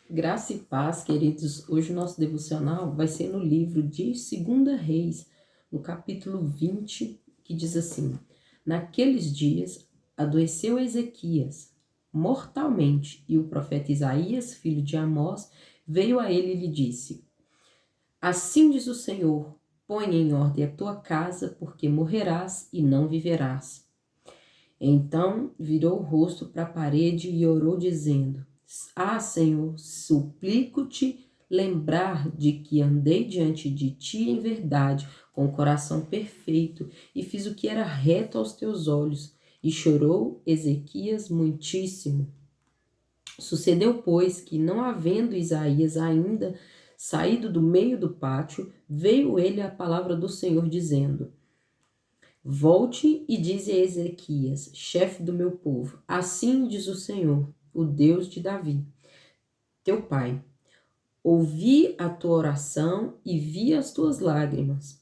Graça e paz, queridos. Hoje o nosso devocional vai ser no livro de 2 Reis, no capítulo 20, que diz assim: Naqueles dias adoeceu Ezequias mortalmente, e o profeta Isaías, filho de Amós, veio a ele e lhe disse: Assim diz o Senhor: põe em ordem a tua casa, porque morrerás e não viverás. Então virou o rosto para a parede e orou, dizendo: Ah, Senhor, suplico-te lembrar de que andei diante de ti em verdade, com o coração perfeito, e fiz o que era reto aos teus olhos. E chorou Ezequias muitíssimo. Sucedeu, pois, que, não havendo Isaías ainda saído do meio do pátio, veio ele a palavra do Senhor, dizendo: Volte e dize a Ezequias, chefe do meu povo: Assim diz o Senhor, o Deus de Davi, teu pai: Ouvi a tua oração e vi as tuas lágrimas.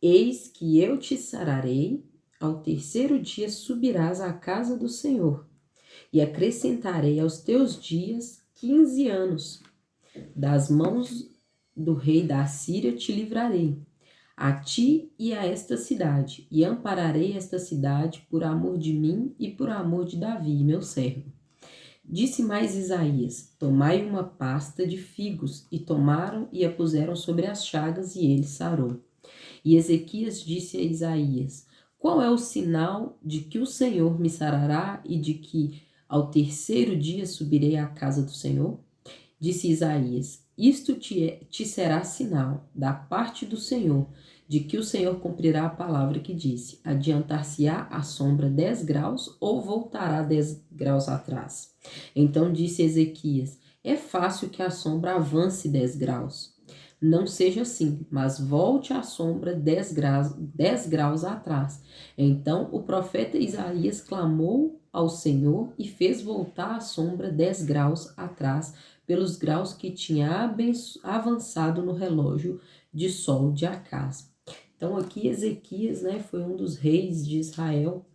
Eis que eu te sararei. Ao terceiro dia subirás à casa do Senhor, e acrescentarei aos teus dias 15 anos. Das mãos do rei da Assíria te livrarei, a ti e a esta cidade, e ampararei esta cidade por amor de mim e por amor de Davi, meu servo. Disse mais Isaías: Tomai uma pasta de figos, e tomaram e a puseram sobre as chagas, e ele sarou. E Ezequias disse a Isaías: Qual é o sinal de que o Senhor me sarará e de que ao terceiro dia subirei à casa do Senhor? Disse Isaías: Isto te será sinal da parte do Senhor, de que o Senhor cumprirá a palavra que disse: Adiantar-se-á a sombra 10 graus ou voltará 10 graus atrás? Então disse Ezequias: É fácil que a sombra avance 10 graus. Não seja assim, mas volte a sombra 10 graus atrás. Então o profeta Isaías clamou ao Senhor e fez voltar a sombra 10 graus atrás, pelos graus que tinha avançado no relógio de sol de Acás. Então aqui Ezequias, né, foi um dos reis de Israel.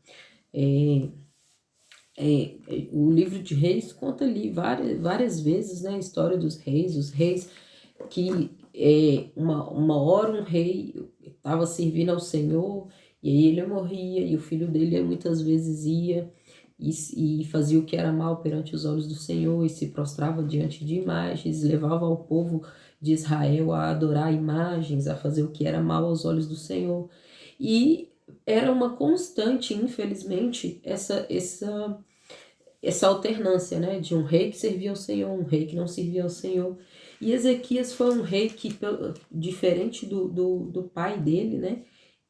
O livro de Reis conta ali várias vezes, né, a história dos reis, os reis que uma hora um rei estava servindo ao Senhor e aí ele morria e o filho dele muitas vezes ia e fazia o que era mal perante os olhos do Senhor e se prostrava diante de imagens, levava ao povo de Israel a adorar imagens, a fazer o que era mal aos olhos do Senhor. E era uma constante, infelizmente, essa alternância, né, de um rei que servia ao Senhor, um rei que não servia ao Senhor. E Ezequias foi um rei que, diferente do pai dele, né,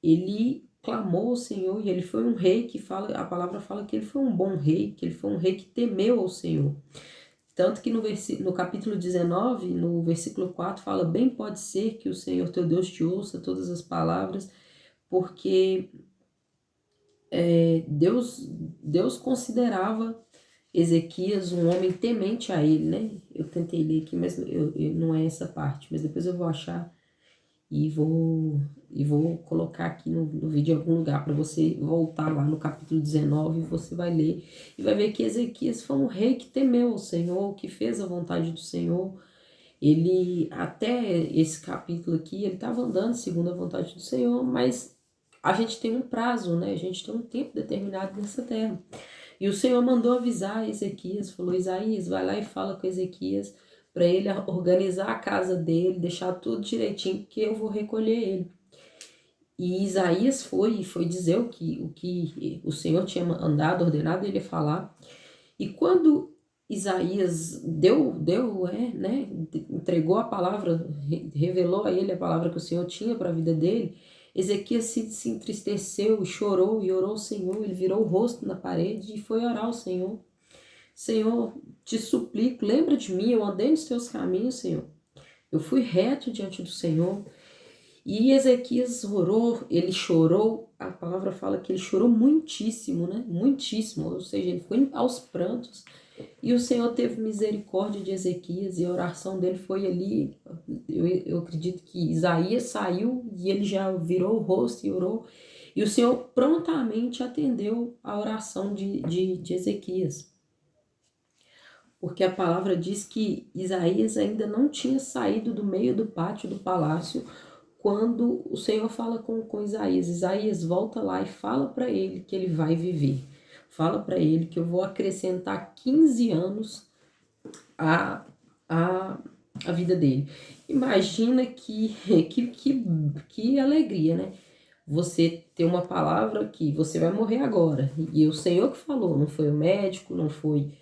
ele clamou ao Senhor e ele foi um rei que a palavra fala que ele foi um bom rei, que ele foi um rei que temeu ao Senhor. Tanto que no capítulo 19, no versículo 4, fala: Bem pode ser que o Senhor teu Deus te ouça todas as palavras, porque Deus considerava Ezequias um homem temente a ele, né? Eu tentei ler aqui, mas não é essa parte, mas depois eu vou achar e vou colocar aqui no vídeo em algum lugar para você voltar lá no capítulo 19 e você vai ler e vai ver que Ezequias foi um rei que temeu o Senhor, que fez a vontade do Senhor. Ele, até esse capítulo aqui, ele estava andando segundo a vontade do Senhor, mas a gente tem um prazo, né? A gente tem um tempo determinado nessa terra. E o Senhor mandou avisar Ezequias, falou: Isaías, vai lá e fala com Ezequias para ele organizar a casa dele, deixar tudo direitinho, porque eu vou recolher ele. E Isaías foi dizer o que o Senhor tinha mandado, ordenado ele falar. E quando Isaías né, entregou a palavra, revelou a ele a palavra que o Senhor tinha para a vida dele, Ezequias se entristeceu e chorou e orou ao Senhor. Ele virou o rosto na parede e foi orar ao Senhor. Senhor, te suplico, lembra de mim, eu andei nos teus caminhos, Senhor. Eu fui reto diante do Senhor. E Ezequias orou, ele chorou, a palavra fala que ele chorou muitíssimo, né? Muitíssimo, ou seja, ele foi aos prantos. E o Senhor teve misericórdia de Ezequias e a oração dele foi ali. Eu acredito que Isaías saiu e ele já virou o rosto e orou. E o Senhor prontamente atendeu a oração de Ezequias. porque a palavra diz que Isaías ainda não tinha saído do meio do pátio do palácio quando o Senhor fala com Isaías. Isaías volta lá e fala para ele que ele vai viver. Fala para ele que eu vou acrescentar 15 anos à, à, à vida dele. Imagina que alegria, né? Você ter uma palavra que você vai morrer agora. E o Senhor que falou, não foi o médico, não foi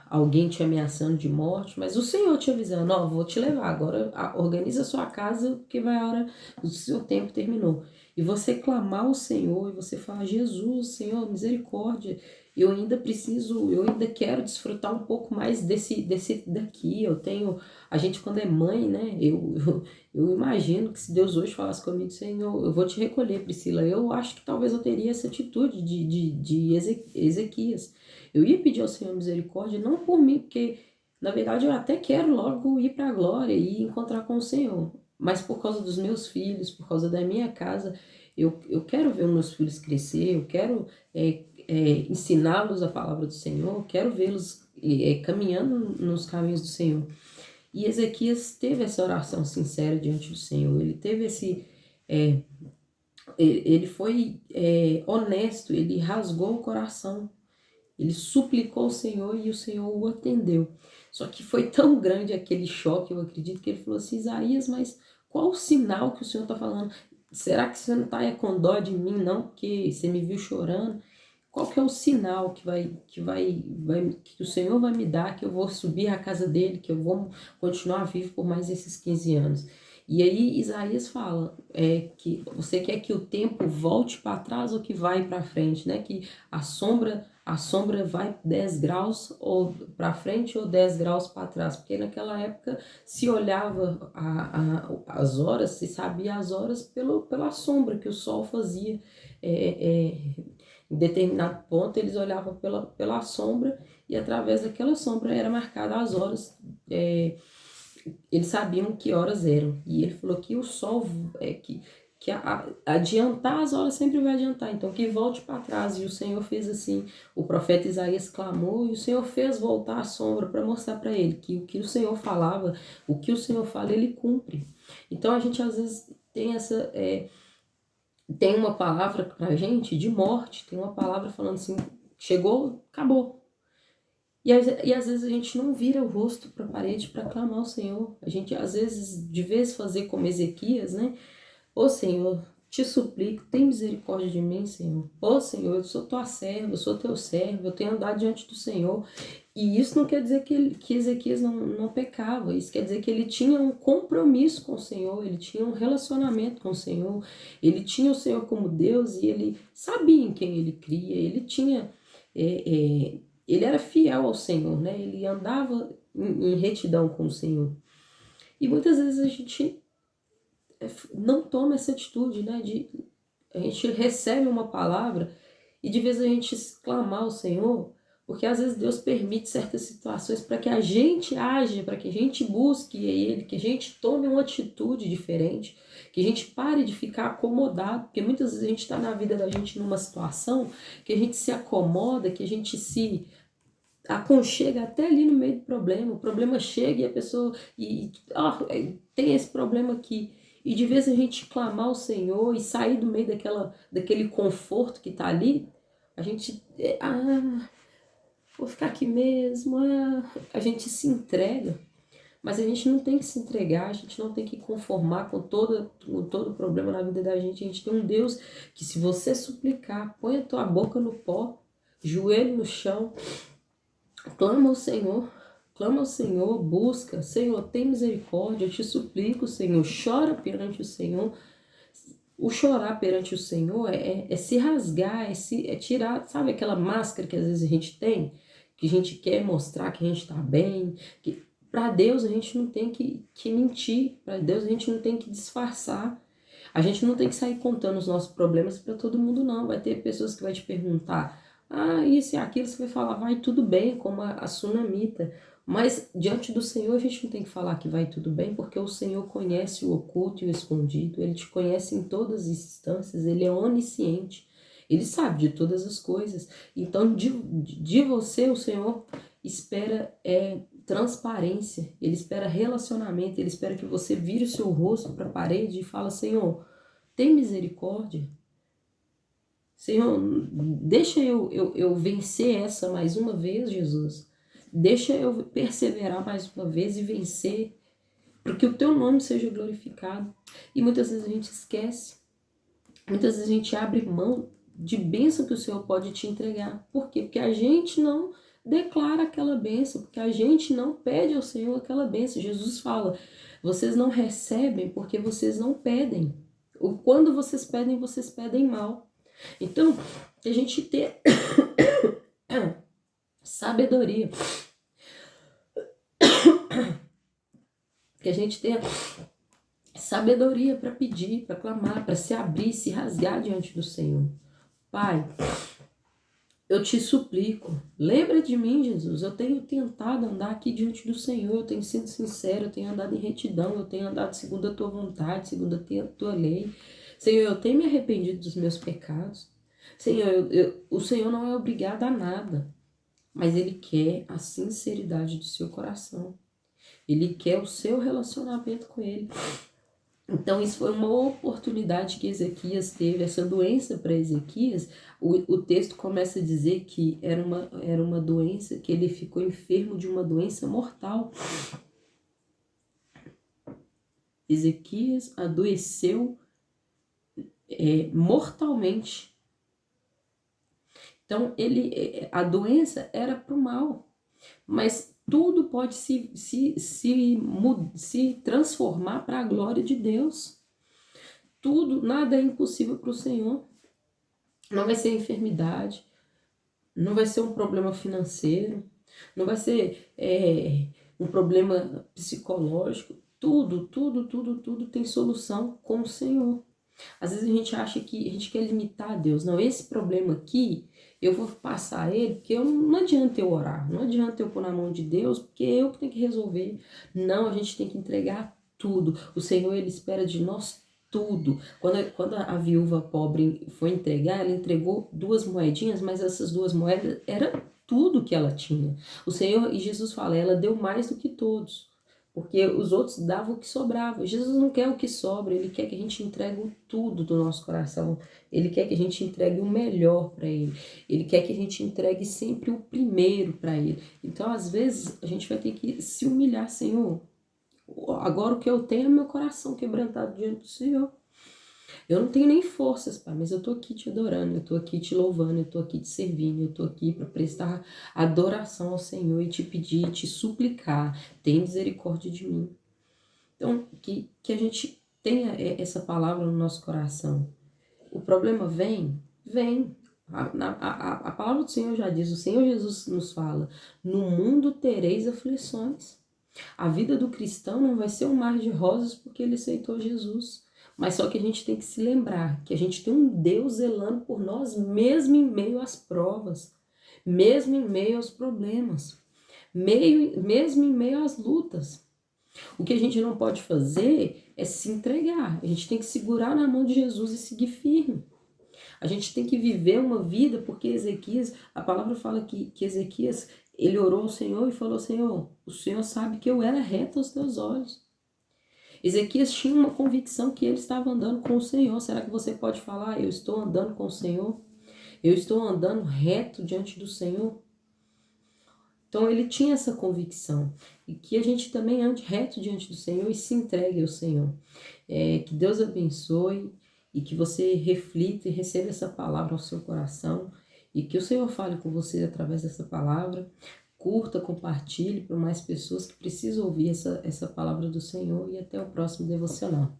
alguém te ameaçando de morte, mas o Senhor te avisando, ó, vou te levar, agora organiza a sua casa, porque vai a hora, o seu tempo terminou. E você clamar ao Senhor, e você falar, Jesus, Senhor, misericórdia, eu ainda preciso, eu ainda quero desfrutar um pouco mais desse daqui, a gente quando é mãe, né, eu imagino que se Deus hoje falasse comigo, Senhor, eu vou te recolher, Priscila, eu acho que talvez eu teria essa atitude de Ezequias. Eu ia pedir ao Senhor misericórdia, não por mim, porque na verdade eu até quero logo ir para a glória e encontrar com o Senhor, mas por causa dos meus filhos, por causa da minha casa, eu quero ver os meus filhos crescer, eu quero ensiná-los a palavra do Senhor, eu quero vê-los caminhando nos caminhos do Senhor. E Ezequias teve essa oração sincera diante do Senhor, ele teve ele foi honesto, ele rasgou o coração, ele suplicou ao Senhor e o Senhor o atendeu. Só que foi tão grande aquele choque, eu acredito, que ele falou assim, Isaías, mas qual o sinal que o Senhor está falando? Será que você não está com dó de mim, não? Porque você me viu chorando? Qual que é o sinal que o Senhor vai me dar, que eu vou subir à casa dele, que eu vou continuar vivo por mais esses 15 anos? E aí Isaías fala que você quer que o tempo volte para trás ou que vai para frente, né? Que a sombra vai 10 graus ou para frente ou 10 graus para trás, porque naquela época se olhava as horas, se sabia as horas pela sombra que o sol fazia. Em determinado ponto eles olhavam pela sombra e através daquela sombra era marcada as horas, eles sabiam que horas eram. E ele falou que o sol adiantar as horas sempre vai adiantar, então que volte para trás. E o Senhor fez assim, o profeta Isaías clamou e o Senhor fez voltar a sombra para mostrar para ele que o que o Senhor falava, o que o Senhor fala, ele cumpre. Então a gente às vezes tem uma palavra pra gente de morte, tem uma palavra falando assim, chegou, acabou. E às vezes a gente não vira o rosto para a parede para clamar ao Senhor. A gente às vezes, de vez fazer como Ezequias, né? Ô Senhor, te suplico, tem misericórdia de mim, Senhor. Ô Senhor, eu sou tua serva, eu sou teu servo, eu tenho andado diante do Senhor. E isso não quer dizer que Ezequias não pecava, isso quer dizer que ele tinha um compromisso com o Senhor, ele tinha um relacionamento com o Senhor, ele tinha o Senhor como Deus e ele sabia em quem ele cria, ele tinha... ele era fiel ao Senhor, né? Ele andava em retidão com o Senhor. E muitas vezes a gente não toma essa atitude, né? A gente recebe uma palavra e de vez a gente clamar ao Senhor, porque às vezes Deus permite certas situações para que a gente age, para que a gente busque Ele, que a gente tome uma atitude diferente, que a gente pare de ficar acomodado, porque muitas vezes a gente está na vida da gente numa situação que a gente se acomoda, que a gente se aconchega até ali no meio do problema, o problema chega e a pessoa tem esse problema aqui. E de vez a gente clamar ao Senhor e sair do meio daquele conforto que está ali, a gente, vou ficar aqui mesmo, a gente se entrega. Mas a gente não tem que se entregar, a gente não tem que conformar com todo o problema na vida da gente. A gente tem um Deus que, se você suplicar, põe a tua boca no pó, joelho no chão, clama ao Senhor, busca, Senhor, tem misericórdia, eu te suplico, Senhor, chora perante o Senhor. O chorar perante o Senhor é se rasgar, é tirar, sabe aquela máscara que às vezes a gente tem, que a gente quer mostrar que a gente está bem, que para Deus a gente não tem que mentir, para Deus a gente não tem que disfarçar. A gente não tem que sair contando os nossos problemas para todo mundo, não. Vai ter pessoas que vai te perguntar, isso e aquilo, você vai falar, vai tudo bem, como a sunamita. Mas diante do Senhor a gente não tem que falar que vai tudo bem, porque o Senhor conhece o oculto e o escondido, Ele te conhece em todas as instâncias, Ele é onisciente, Ele sabe de todas as coisas. Então de você o Senhor, espera transparência, ele espera relacionamento, ele espera que você vire o seu rosto para a parede e fala: Senhor, tem misericórdia. Senhor, deixa eu vencer essa mais uma vez, Jesus. Deixa eu perseverar mais uma vez e vencer, para que o teu nome seja glorificado. E muitas vezes a gente esquece, muitas vezes a gente abre mão de bênção que o Senhor pode te entregar. Por quê? Porque a gente não declara aquela bênção, porque a gente não pede ao Senhor aquela bênção. Jesus fala: vocês não recebem porque vocês não pedem. Ou quando vocês pedem mal. Então, a gente ter sabedoria, que a gente tenha sabedoria para pedir, para clamar, para se abrir, se rasgar diante do Senhor. Pai, eu te suplico, lembra de mim, Jesus. Eu tenho tentado andar aqui diante do Senhor, eu tenho sido sincero, eu tenho andado em retidão, eu tenho andado segundo a tua vontade, segundo a tua lei. Senhor, eu tenho me arrependido dos meus pecados. Senhor, o Senhor não é obrigado a nada, mas Ele quer a sinceridade do seu coração. Ele quer o seu relacionamento com Ele. Então, isso foi uma oportunidade que Ezequias teve, essa doença para Ezequias. O texto começa a dizer que era uma doença, que ele ficou enfermo de uma doença mortal. Ezequias adoeceu mortalmente. Então, a doença era para o mal, mas tudo pode se transformar para a glória de Deus. Tudo, nada é impossível para o Senhor. Não vai ser enfermidade, não vai ser um problema financeiro, não vai ser um problema psicológico. Tudo tem solução com o Senhor. Às vezes a gente acha que a gente quer limitar a Deus. Não, esse problema aqui, eu vou passar ele, porque não adianta eu orar, não adianta eu pôr na mão de Deus, porque eu que tenho que resolver. Não, a gente tem que entregar tudo. O Senhor, Ele espera de nós tudo. Quando a viúva pobre foi entregar, ela entregou 2 moedinhas, mas essas 2 moedas era tudo que ela tinha. O Senhor, e Jesus fala, ela deu mais do que todos, porque os outros davam o que sobrava. Jesus não quer o que sobra, Ele quer que a gente entregue tudo do nosso coração. Ele quer que a gente entregue o melhor para Ele. Ele quer que a gente entregue sempre o primeiro para Ele. Então, às vezes, a gente vai ter que se humilhar. Senhor, agora o que eu tenho é meu coração quebrantado diante do Senhor. Eu não tenho nem forças, Pai, mas eu tô aqui te adorando, eu tô aqui te louvando, eu tô aqui te servindo, eu tô aqui para prestar adoração ao Senhor e te pedir, te suplicar, tem misericórdia de mim. Então, que a gente tenha essa palavra no nosso coração. O problema vem. A palavra do Senhor já diz, o Senhor Jesus nos fala, no mundo tereis aflições. A vida do cristão não vai ser um mar de rosas porque ele aceitou Jesus. Mas só que a gente tem que se lembrar que a gente tem um Deus zelando por nós, mesmo em meio às provas, mesmo em meio aos problemas, mesmo em meio às lutas. O que a gente não pode fazer é se entregar. A gente tem que segurar na mão de Jesus e seguir firme. A gente tem que viver uma vida, porque Ezequias, a palavra fala que Ezequias, ele orou ao Senhor e falou: Senhor, o Senhor sabe que eu era reto aos teus olhos. Ezequias tinha uma convicção que ele estava andando com o Senhor. Será que você pode falar: eu estou andando com o Senhor? Eu estou andando reto diante do Senhor? Então ele tinha essa convicção. E que a gente também ande reto diante do Senhor e se entregue ao Senhor. Que Deus abençoe e que você reflita e receba essa palavra ao seu coração. E que o Senhor fale com você através dessa palavra. Curta, compartilhe para mais pessoas que precisam ouvir essa palavra do Senhor. E até o próximo devocional.